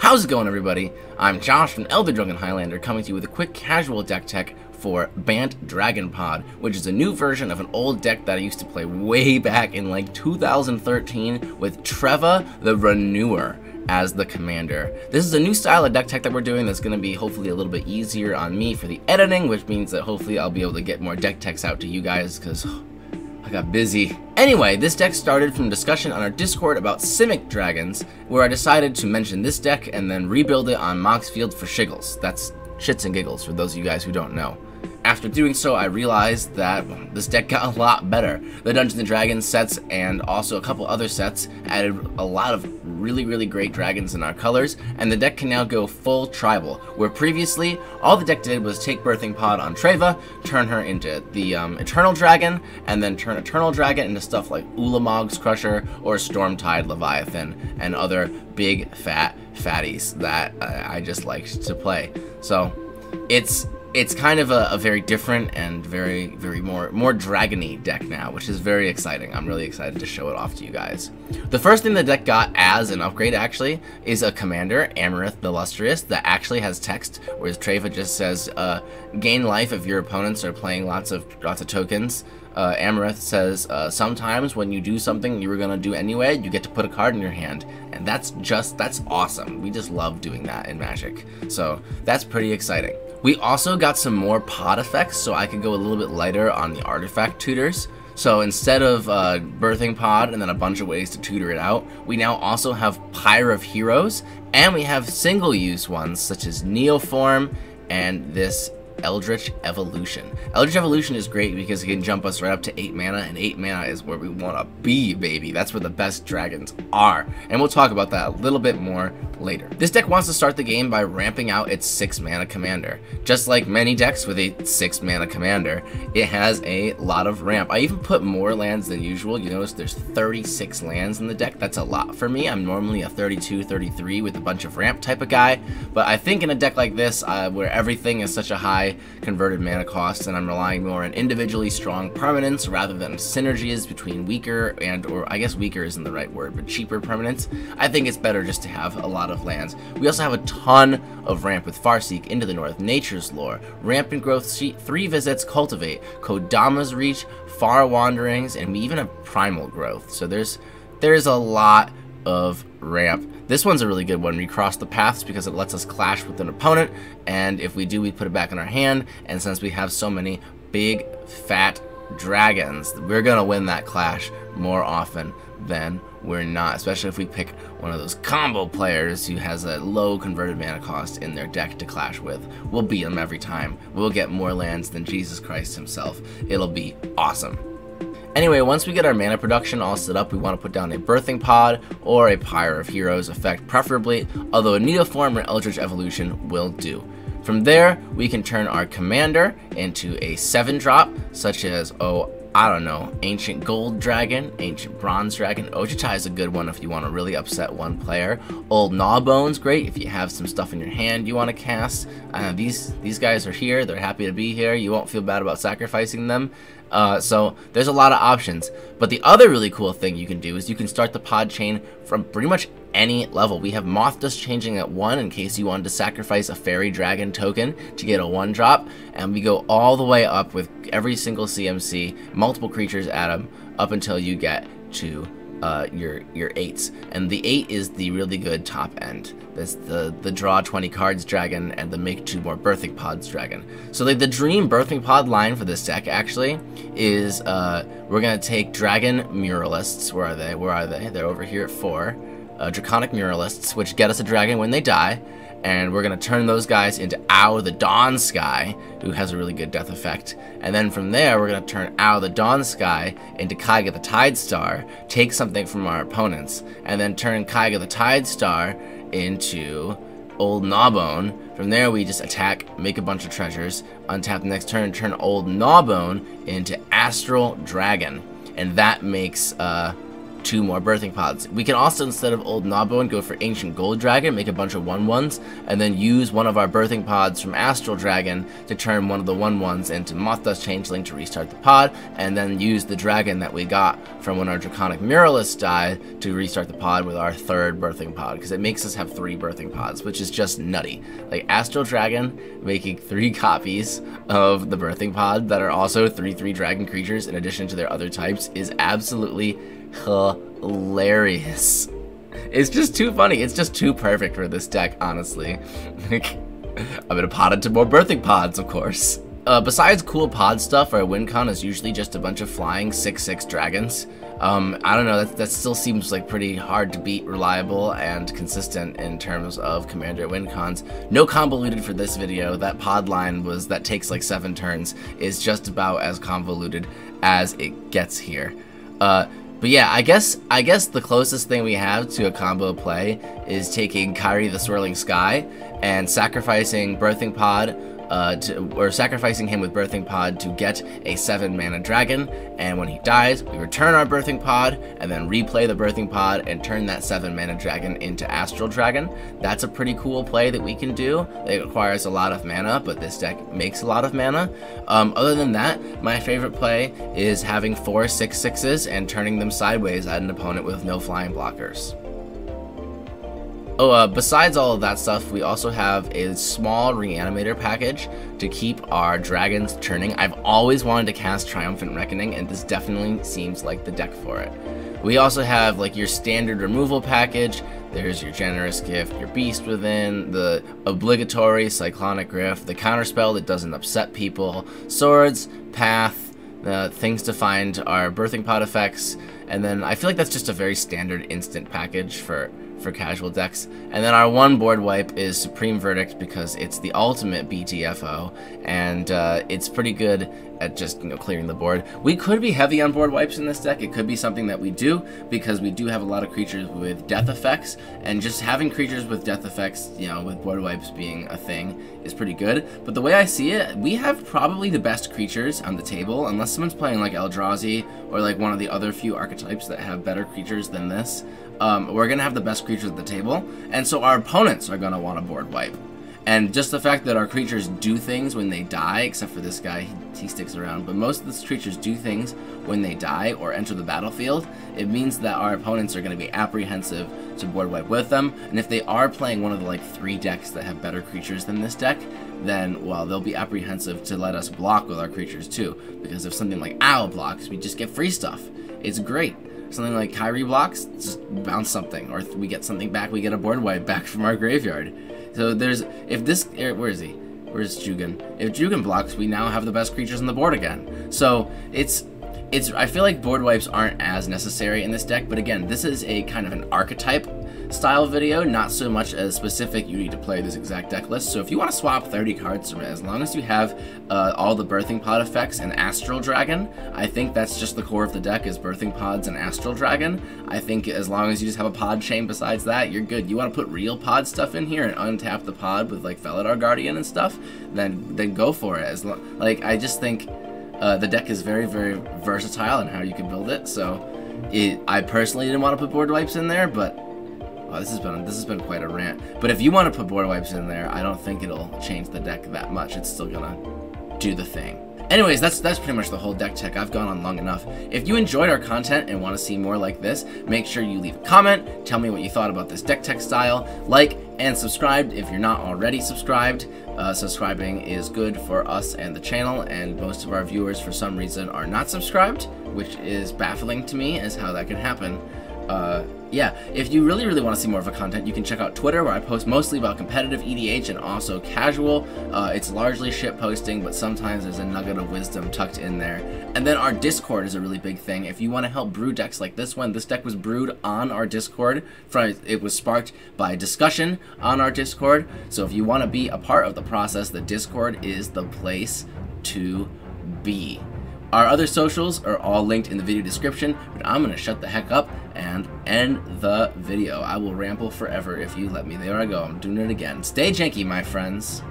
How's it going, everybody? I'm Josh from Elder Dragon Highlander, coming to you with a quick casual deck tech for Bant Dragonpod, which is a new version of an old deck that I used to play way back in like 2013 with Treva the Renewer as the commander. This is a new style of deck tech that we're doing that's going to be hopefully a little bit easier on me for the editing, which means that hopefully I'll be able to get more deck techs out to you guys because I got busy. Anyway, this deck started from discussion on our Discord about Simic Dragons, where I decided to mention this deck and then rebuild it on Mox Field for shiggles. That's shits and giggles for those of you guys who don't know. After doing so, I realized that this deck got a lot better. The Dungeons & Dragons sets and also a couple other sets added a lot of really great dragons in our colors, and the deck can now go full tribal, where previously all the deck did was take Birthing Pod on Treva, turn her into the Eternal Dragon, and then turn Eternal Dragon into stuff like Ulamog's Crusher or Stormtide Leviathan and other big fatties that I just liked to play. So it's kind of a very different and very more dragony deck now, which is very exciting. I'm really excited to show it off to you guys. The first thing the deck got as an upgrade actually is a commander, Amareth the Lustrious, that actually has text, whereas Treva just says gain life if your opponents are playing lots of tokens. Amareth says sometimes when you do something you were gonna do anyway, you get to put a card in your hand, and that's awesome. We just love doing that in Magic, so that's pretty exciting. We also got some more pod effects, so I could go a little bit lighter on the artifact tutors. So instead of Birthing Pod and then a bunch of ways to tutor it out, we now also have Pyre of Heroes, and we have single-use ones such as Neoform and this Eldritch Evolution. Eldritch Evolution is great because it can jump us right up to 8 mana, and 8 mana is where we want to be, baby. That's where the best dragons are, and we'll talk about that a little bit more later. This deck wants to start the game by ramping out its 6 mana commander. Just like many decks with a 6 mana commander, it has a lot of ramp. I even put more lands than usual. You notice there's 36 lands in the deck. That's a lot for me. I'm normally a 32, 33 with a bunch of ramp type of guy, but I think in a deck like this, where everything is such a high converted mana cost and I'm relying more on individually strong permanents rather than synergies between weaker or I guess weaker isn't the right word, but cheaper permanents, I think it's better just to have a lot of lands. We also have a ton of ramp with Farseek, Into the North, Nature's Lore, Ramp and Growth Sheet, 3 Visits, Cultivate, Kodama's Reach, Far Wanderings, and we even have Primal Growth. So there's a lot of ramp. This one's a really good one. Recross the Paths because it lets us clash with an opponent, and if we do, we put it back in our hand, and since we have so many big fat dragons, we're gonna win that clash more often than we're not, especially if we pick one of those combo players who has a low converted mana cost in their deck to clash with. We'll beat them every time. We'll get more lands than Jesus Christ himself. It'll be awesome. Anyway, once we get our mana production all set up, we want to put down a Birthing Pod or a Pyre of Heroes effect preferably, although a Neoform or Eldritch Evolution will do. From there, we can turn our commander into a 7-drop, such as, I don't know, Ancient Gold Dragon, Ancient Bronze Dragon. Ojutai is a good one if you want to really upset one player. Old Gnawbone's great if you have some stuff in your hand you want to cast. These guys are here, they're happy to be here, you won't feel bad about sacrificing them. So there's a lot of options, but the other really cool thing you can do is you can start the pod chain from pretty much any level. We have Moth Dust changing at 1 in case you wanted to sacrifice a Fairy Dragon token to get a 1-drop, and we go all the way up with every single CMC, multiple creatures at them, up until you get to your 8s, and the 8 is the really good top end. That's the draw 20 cards dragon and the make 2 more Birthing Pods dragon. So like the dream Birthing Pod line for this deck actually is we're gonna take Dragon Muralists. Where are they? They're over here at 4. Draconic Muralists, which get us a dragon when they die, and we're gonna turn those guys into Ow the Dawn Sky, who has a really good death effect, and then from there we're gonna turn Ow the Dawn Sky into Kaiga the Tide Star, take something from our opponents, and then turn Kaiga the Tide Star into Old Gnawbone. From there we just attack, make a bunch of treasures, untap the next turn, turn Old Gnawbone into Astral Dragon, and that makes 2 more birthing pods. We can also, instead of old Gnawbone, go for Ancient Gold Dragon, make a bunch of 1/1s, and then use one of our birthing pods from Astral Dragon to turn one of the 1/1s into Moth Dust Changeling to restart the pod, and then use the dragon that we got from when our Draconic Muralist died to restart the pod with our 3rd birthing pod, because it makes us have 3 birthing pods, which is just nutty. Like, Astral Dragon making 3 copies of the birthing pod that are also 3/3 dragon creatures in addition to their other types is absolutely hilarious. It's just too funny. It's just too perfect for this deck, honestly. I'm gonna pod into more birthing pods, of course. Besides cool pod stuff, our win con is usually just a bunch of flying 6/6 dragons. I don't know, that still seems like pretty hard to beat, reliable, and consistent in terms of Commander win cons. No convoluted for this video. That pod line that takes like 7 turns is just about as convoluted as it gets here. But yeah, I guess the closest thing we have to a combo play is taking Kyrie the Swirling Sky and sacrificing Birthing Pod, sacrificing him with Birthing Pod to get a 7-mana dragon, and when he dies, we return our Birthing Pod, and then replay the Birthing Pod and turn that 7-mana dragon into Astral Dragon. That's a pretty cool play that we can do. It requires a lot of mana, but this deck makes a lot of mana. Other than that, my favorite play is having 4 6/6s and turning them sideways at an opponent with no flying blockers. Oh, besides all of that stuff, we also have a small Reanimator package to keep our dragons turning. I've always wanted to cast Triumphant Reckoning, and this definitely seems like the deck for it. We also have like your standard removal package. There's your Generous Gift, your Beast Within, the obligatory Cyclonic Rift, the counterspell that doesn't upset people, Swords, Path, things to find our Birthing Pod effects, and then I feel like that's just a very standard instant package for casual decks. And then our 1 board wipe is Supreme Verdict, because it's the ultimate BTFO, and it's pretty good at just, you know, clearing the board. We could be heavy on board wipes in this deck. It could be something that we do, because we do have a lot of creatures with death effects, and just having creatures with death effects, you know, with board wipes being a thing, is pretty good. But the way I see it, we have probably the best creatures on the table, unless someone's playing like Eldrazi or like one of the other few archetypes that have better creatures than this. We're going to have the best creatures at the table, and so our opponents are going to want a board wipe. And just the fact that our creatures do things when they die, except for this guy, he sticks around, but most of these creatures do things when they die or enter the battlefield, it means that our opponents are going to be apprehensive to board wipe with them, and if they are playing one of the like 3 decks that have better creatures than this deck, then, well, they'll be apprehensive to let us block with our creatures too, because if something like Owl blocks, we just get free stuff. It's great. Something like Kyrie blocks, just bounce something, or we get something back, we get a board wipe back from our graveyard. So there's, if this, where is he? Where's Jugan? If Jugan blocks, we now have the best creatures on the board again. So I feel like board wipes aren't as necessary in this deck, but again, this is a kind of an archetype style video, not so much as specific you need to play this exact deck list. So if you want to swap 30 cards from it, as long as you have all the Birthing Pod effects and Astral Dragon, I think that's just the core of the deck, is Birthing Pods and Astral Dragon. I think as long as you just have a pod chain besides that, you're good. You want to put real pod stuff in here and untap the pod with like Felidar Guardian and stuff, then go for it. Like, I just think the deck is very, very versatile in how you can build it. So I personally didn't want to put board wipes in there, but wow, this has been quite a rant. But if you want to put board wipes in there, I don't think it'll change the deck that much. It's still gonna do the thing. Anyways, that's pretty much the whole deck check. I've gone on long enough. If you enjoyed our content and want to see more like this, make sure you leave a comment, tell me what you thought about this deck tech style, like and subscribe if you're not already subscribed. Subscribing is good for us and the channel, and most of our viewers for some reason are not subscribed, which is baffling to me as how that can happen. Yeah, if you really, really want to see more of our content, you can check out Twitter, where I post mostly about competitive EDH and also casual. It's largely shit posting, but sometimes there's a nugget of wisdom tucked in there. And then our Discord is a really big thing. If you want to help brew decks like this one, this deck was brewed on our Discord. It was sparked by discussion on our Discord. So if you want to be a part of the process, the Discord is the place to be. Our other socials are all linked in the video description, but I'm going to shut the heck up and end the video. I will ramble forever if you let me. There I go. I'm doing it again. Stay janky, my friends.